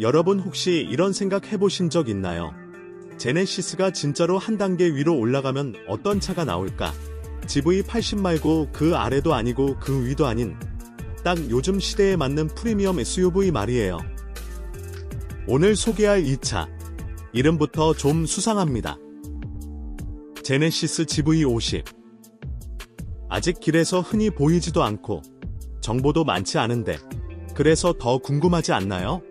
여러분 혹시 이런 생각 해보신 적 있나요? 제네시스가 진짜로 한 단계 위로 올라가면 어떤 차가 나올까? GV80 말고 그 아래도 아니고 그 위도 아닌 딱 요즘 시대에 맞는 프리미엄 SUV 말이에요. 오늘 소개할 이 차, 이름부터 좀 수상합니다. 제네시스 GV50. 아직 길에서 흔히 보이지도 않고 정보도 많지 않은데 그래서 더 궁금하지 않나요?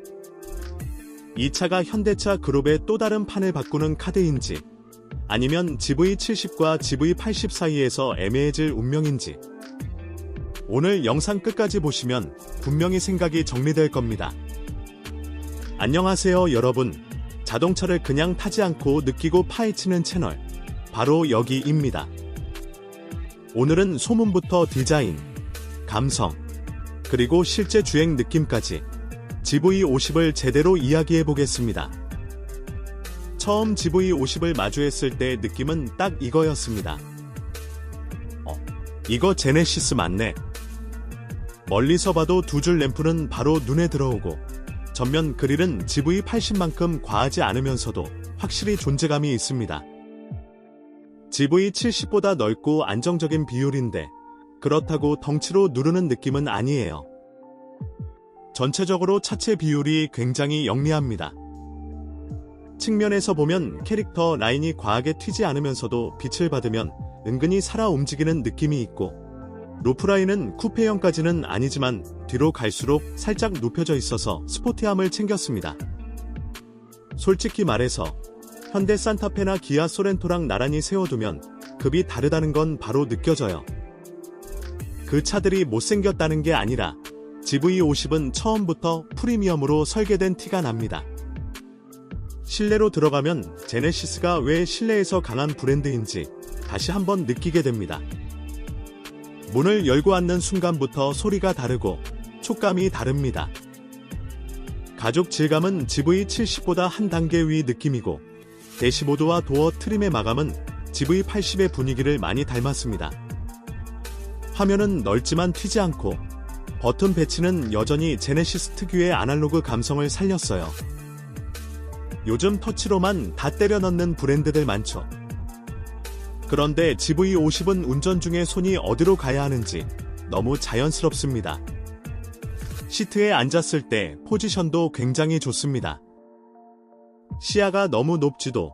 이 차가 현대차 그룹의 또 다른 판을 바꾸는 카드인지 아니면 GV70과 GV80 사이에서 애매해질 운명인지 오늘 영상 끝까지 보시면 분명히 생각이 정리될 겁니다. 안녕하세요 여러분. 자동차를 그냥 타지 않고 느끼고 파헤치는 채널 바로 여기입니다. 오늘은 소문부터 디자인, 감성, 그리고 실제 주행 느낌까지 GV50을 제대로 이야기해보겠습니다. 처음 GV50을 마주했을 때 느낌은 딱 이거였습니다. 이거 제네시스 맞네. 멀리서 봐도 두 줄 램프는 바로 눈에 들어오고 전면 그릴은 GV80만큼 과하지 않으면서도 확실히 존재감이 있습니다. GV70보다 넓고 안정적인 비율인데 그렇다고 덩치로 누르는 느낌은 아니에요. 전체적으로 차체 비율이 굉장히 영리합니다. 측면에서 보면 캐릭터 라인이 과하게 튀지 않으면서도 빛을 받으면 은근히 살아 움직이는 느낌이 있고 루프라인은 쿠페형까지는 아니지만 뒤로 갈수록 살짝 눕혀져 있어서 스포티함을 챙겼습니다. 솔직히 말해서 현대 산타페나 기아 소렌토랑 나란히 세워두면 급이 다르다는 건 바로 느껴져요. 그 차들이 못생겼다는 게 아니라 GV50은 처음부터 프리미엄으로 설계된 티가 납니다. 실내로 들어가면 제네시스가 왜 실내에서 강한 브랜드인지 다시 한번 느끼게 됩니다. 문을 열고 앉는 순간부터 소리가 다르고 촉감이 다릅니다. 가죽 질감은 GV70보다 한 단계 위 느낌이고 대시보드와 도어 트림의 마감은 GV80의 분위기를 많이 닮았습니다. 화면은 넓지만 튀지 않고 버튼 배치는 여전히 제네시스 특유의 아날로그 감성을 살렸어요. 요즘 터치로만 다 때려 넣는 브랜드들 많죠. 그런데 GV50은 운전 중에 손이 어디로 가야 하는지 너무 자연스럽습니다. 시트에 앉았을 때 포지션도 굉장히 좋습니다. 시야가 너무 높지도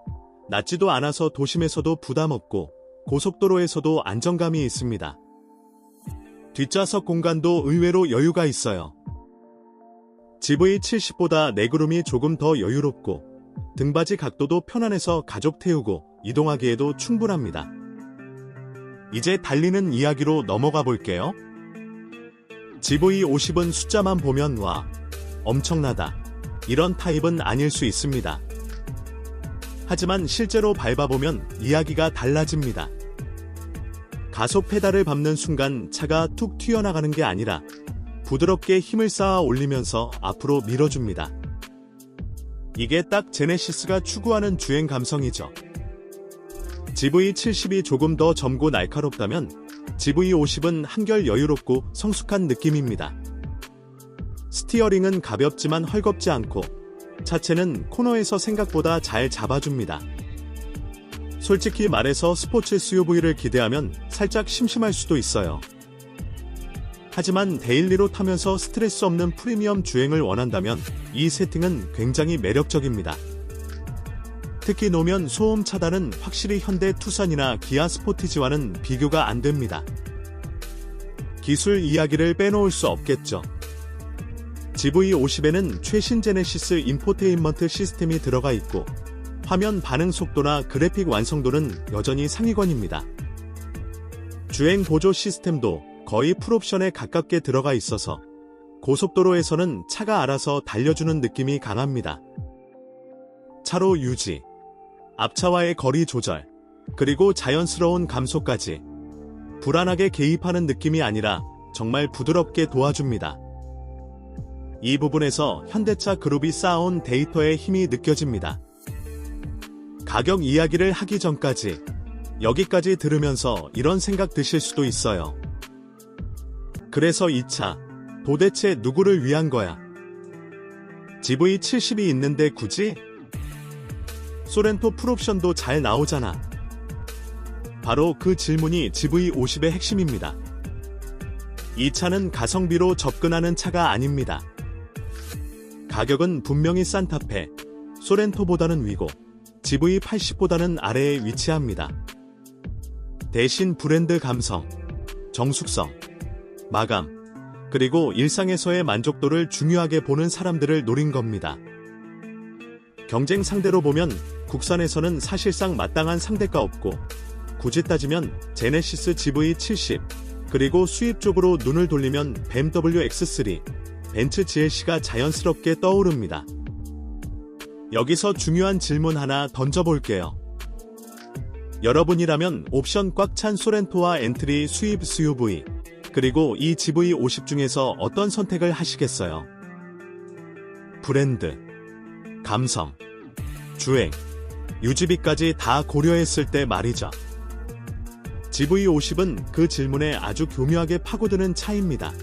낮지도 않아서 도심에서도 부담 없고 고속도로에서도 안정감이 있습니다. 뒷좌석 공간도 의외로 여유가 있어요. GV70보다 레그룸이 조금 더 여유롭고 등받이 각도도 편안해서 가족 태우고 이동하기에도 충분합니다. 이제 달리는 이야기로 넘어가 볼게요. GV50은 숫자만 보면 와, 엄청나다. 이런 타입은 아닐 수 있습니다. 하지만 실제로 밟아보면 이야기가 달라집니다. 가속 페달을 밟는 순간 차가 툭 튀어나가는 게 아니라 부드럽게 힘을 쌓아 올리면서 앞으로 밀어줍니다. 이게 딱 제네시스가 추구하는 주행 감성이죠. GV70이 조금 더 젊고 날카롭다면 GV50은 한결 여유롭고 성숙한 느낌입니다. 스티어링은 가볍지만 헐겁지 않고 차체는 코너에서 생각보다 잘 잡아줍니다. 솔직히 말해서 스포츠 SUV를 기대하면 살짝 심심할 수도 있어요. 하지만 데일리로 타면서 스트레스 없는 프리미엄 주행을 원한다면 이 세팅은 굉장히 매력적입니다. 특히 노면 소음 차단은 확실히 현대 투싼이나 기아 스포티지와는 비교가 안 됩니다. 기술 이야기를 빼놓을 수 없겠죠. GV50에는 최신 제네시스 인포테인먼트 시스템이 들어가 있고 화면 반응 속도나 그래픽 완성도는 여전히 상위권입니다. 주행 보조 시스템도 거의 풀옵션에 가깝게 들어가 있어서 고속도로에서는 차가 알아서 달려주는 느낌이 강합니다. 차로 유지, 앞차와의 거리 조절, 그리고 자연스러운 감속까지 불안하게 개입하는 느낌이 아니라 정말 부드럽게 도와줍니다. 이 부분에서 현대차 그룹이 쌓아온 데이터의 힘이 느껴집니다. 가격 이야기를 하기 전까지 여기까지 들으면서 이런 생각 드실 수도 있어요. 그래서 이 차, 도대체 누구를 위한 거야? GV70이 있는데 굳이? 소렌토 풀옵션도 잘 나오잖아. 바로 그 질문이 GV50의 핵심입니다. 이 차는 가성비로 접근하는 차가 아닙니다. 가격은 분명히 산타페, 소렌토보다는 위고 GV80보다는 아래에 위치합니다. 대신 브랜드 감성, 정숙성, 마감, 그리고 일상에서의 만족도를 중요하게 보는 사람들을 노린 겁니다. 경쟁 상대로 보면 국산에서는 사실상 마땅한 상대가 없고, 굳이 따지면 제네시스 GV70, 그리고 수입 쪽으로 눈을 돌리면 BMW X3, 벤츠 GLC가 자연스럽게 떠오릅니다. 여기서 중요한 질문 하나 던져볼게요. 여러분이라면 옵션 꽉 찬 소렌토와 엔트리 수입 SUV, 그리고 이 GV50 중에서 어떤 선택을 하시겠어요? 브랜드, 감성, 주행, 유지비까지 다 고려했을 때 말이죠. GV50은 그 질문에 아주 교묘하게 파고드는 차입니다.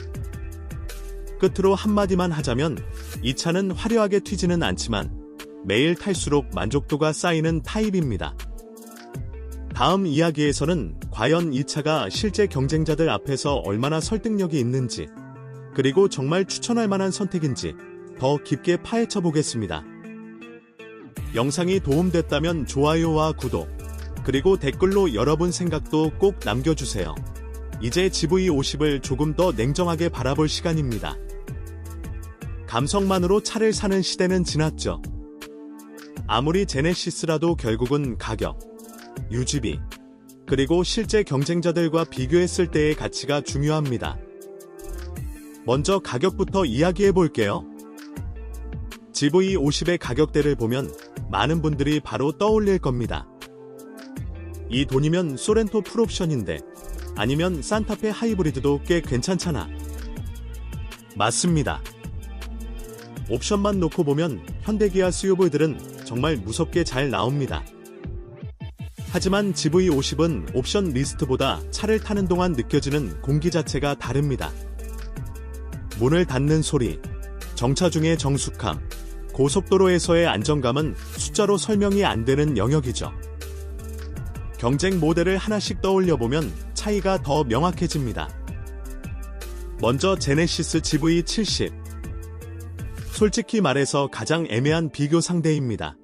끝으로 한마디만 하자면 이 차는 화려하게 튀지는 않지만 매일 탈수록 만족도가 쌓이는 타입입니다. 다음 이야기에서는 과연 이 차가 실제 경쟁자들 앞에서 얼마나 설득력이 있는지, 그리고 정말 추천할 만한 선택인지 더 깊게 파헤쳐 보겠습니다. 영상이 도움됐다면 좋아요와 구독, 그리고 댓글로 여러분 생각도 꼭 남겨주세요. 이제 GV50을 조금 더 냉정하게 바라볼 시간입니다. 감성만으로 차를 사는 시대는 지났죠. 아무리 제네시스라도 결국은 가격, 유지비, 그리고 실제 경쟁자들과 비교했을 때의 가치가 중요합니다. 먼저 가격부터 이야기해 볼게요. GV50의 가격대를 보면 많은 분들이 바로 떠올릴 겁니다. 이 돈이면 소렌토 풀옵션인데, 아니면 산타페 하이브리드도 꽤 괜찮잖아. 맞습니다. 옵션만 놓고 보면 현대기아 SUV들은 정말 무섭게 잘 나옵니다. 하지만 GV50은 옵션 리스트보다 차를 타는 동안 느껴지는 공기 자체가 다릅니다. 문을 닫는 소리, 정차 중의 정숙함, 고속도로에서의 안정감은 숫자로 설명이 안 되는 영역이죠. 경쟁 모델을 하나씩 떠올려보면 차이가 더 명확해집니다. 먼저 제네시스 GV70. 솔직히 말해서 가장 애매한 비교 상대입니다.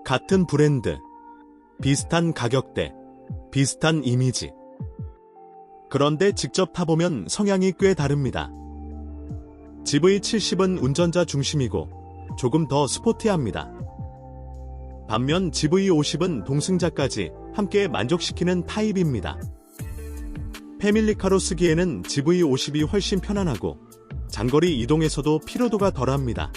같은 브랜드, 비슷한 가격대, 비슷한 이미지. 그런데 직접 타보면 성향이 꽤 다릅니다. GV70은 운전자 중심이고 조금 더 스포티합니다. 반면 GV50은 동승자까지 함께 만족시키는 타입입니다. 패밀리카로 쓰기에는 GV50이 훨씬 편안하고 장거리 이동에서도 피로도가 덜합니다.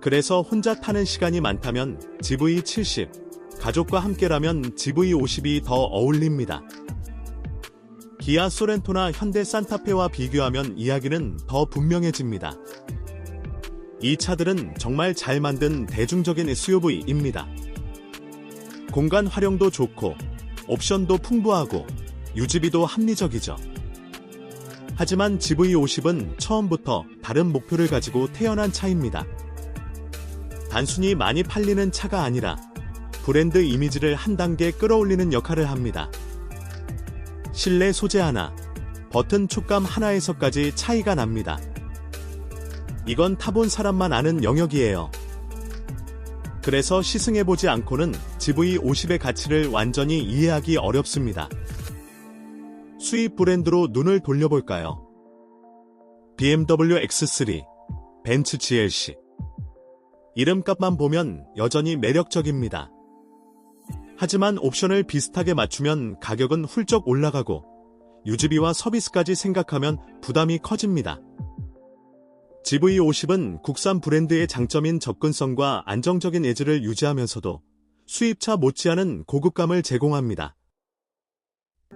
그래서 혼자 타는 시간이 많다면 GV70, 가족과 함께라면 GV50이 더 어울립니다. 기아 소렌토나 현대 산타페와 비교하면 이야기는 더 분명해집니다. 이 차들은 정말 잘 만든 대중적인 SUV입니다. 공간 활용도 좋고, 옵션도 풍부하고, 유지비도 합리적이죠. 하지만 GV50은 처음부터 다른 목표를 가지고 태어난 차입니다. 단순히 많이 팔리는 차가 아니라 브랜드 이미지를 한 단계 끌어올리는 역할을 합니다. 실내 소재 하나, 버튼 촉감 하나에서까지 차이가 납니다. 이건 타본 사람만 아는 영역이에요. 그래서 시승해보지 않고는 GV50의 가치를 완전히 이해하기 어렵습니다. 수입 브랜드로 눈을 돌려볼까요? BMW X3, 벤츠 GLC. 이름값만 보면 여전히 매력적입니다. 하지만 옵션을 비슷하게 맞추면 가격은 훌쩍 올라가고 유지비와 서비스까지 생각하면 부담이 커집니다. GV50은 국산 브랜드의 장점인 접근성과 안정적인 에즈를 유지하면서도 수입차 못지않은 고급감을 제공합니다.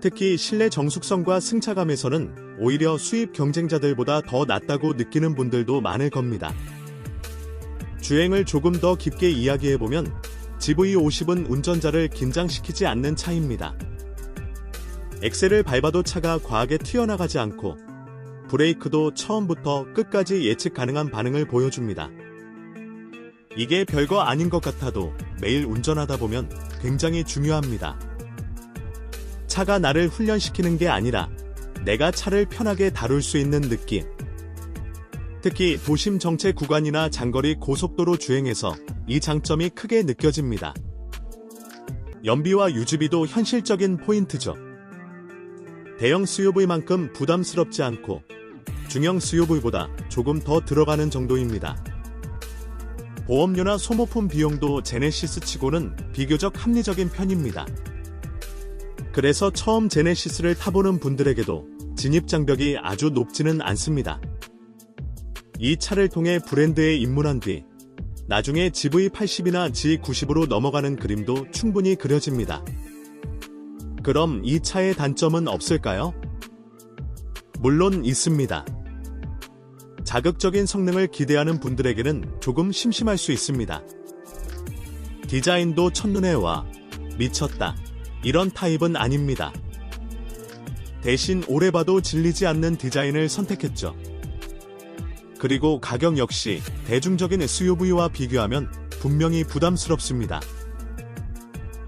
특히 실내 정숙성과 승차감에서는 오히려 수입 경쟁자들보다 더 낫다고 느끼는 분들도 많을 겁니다. 주행을 조금 더 깊게 이야기해보면 GV50은 운전자를 긴장시키지 않는 차입니다. 엑셀을 밟아도 차가 과하게 튀어나가지 않고 브레이크도 처음부터 끝까지 예측 가능한 반응을 보여줍니다. 이게 별거 아닌 것 같아도 매일 운전하다 보면 굉장히 중요합니다. 차가 나를 훈련시키는 게 아니라 내가 차를 편하게 다룰 수 있는 느낌. 특히 도심 정체 구간이나 장거리 고속도로 주행에서 이 장점이 크게 느껴집니다. 연비와 유지비도 현실적인 포인트죠. 대형 SUV만큼 부담스럽지 않고 중형 SUV보다 조금 더 들어가는 정도입니다. 보험료나 소모품 비용도 제네시스 치고는 비교적 합리적인 편입니다. 그래서 처음 제네시스를 타보는 분들에게도 진입장벽이 아주 높지는 않습니다. 이 차를 통해 브랜드에 입문한 뒤 나중에 GV80이나 G90으로 넘어가는 그림도 충분히 그려집니다. 그럼 이 차의 단점은 없을까요? 물론 있습니다. 자극적인 성능을 기대하는 분들에게는 조금 심심할 수 있습니다. 디자인도 첫눈에 와 미쳤다. 이런 타입은 아닙니다. 대신 오래 봐도 질리지 않는 디자인을 선택했죠. 그리고 가격 역시 대중적인 SUV와 비교하면 분명히 부담스럽습니다.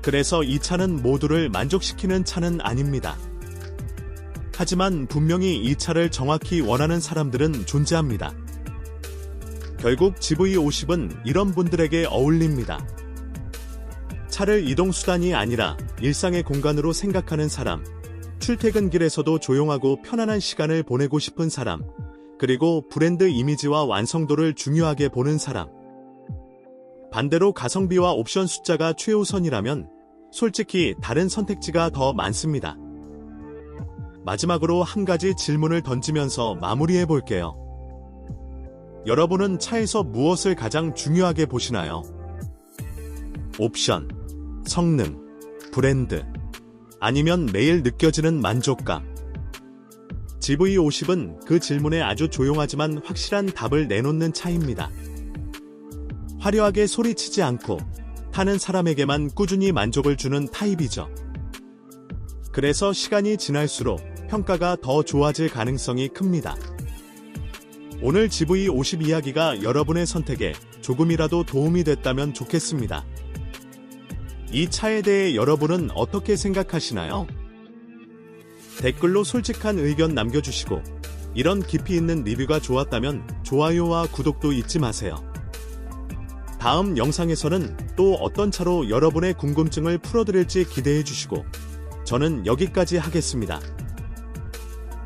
그래서 이 차는 모두를 만족시키는 차는 아닙니다. 하지만 분명히 이 차를 정확히 원하는 사람들은 존재합니다. 결국 GV50은 이런 분들에게 어울립니다. 차를 이동수단이 아니라 일상의 공간으로 생각하는 사람, 출퇴근길에서도 조용하고 편안한 시간을 보내고 싶은 사람, 그리고 브랜드 이미지와 완성도를 중요하게 보는 사람. 반대로 가성비와 옵션 숫자가 최우선이라면 솔직히 다른 선택지가 더 많습니다. 마지막으로 한 가지 질문을 던지면서 마무리해 볼게요. 여러분은 차에서 무엇을 가장 중요하게 보시나요? 옵션, 성능, 브랜드, 아니면 매일 느껴지는 만족감. GV50은 그 질문에 아주 조용하지만 확실한 답을 내놓는 차입니다. 화려하게 소리치지 않고 타는 사람에게만 꾸준히 만족을 주는 타입이죠. 그래서 시간이 지날수록 평가가 더 좋아질 가능성이 큽니다. 오늘 GV50 이야기가 여러분의 선택에 조금이라도 도움이 됐다면 좋겠습니다. 이 차에 대해 여러분은 어떻게 생각하시나요? 댓글로 솔직한 의견 남겨주시고 이런 깊이 있는 리뷰가 좋았다면 좋아요와 구독도 잊지 마세요. 다음 영상에서는 또 어떤 차로 여러분의 궁금증을 풀어드릴지 기대해주시고 저는 여기까지 하겠습니다.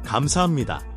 감사합니다.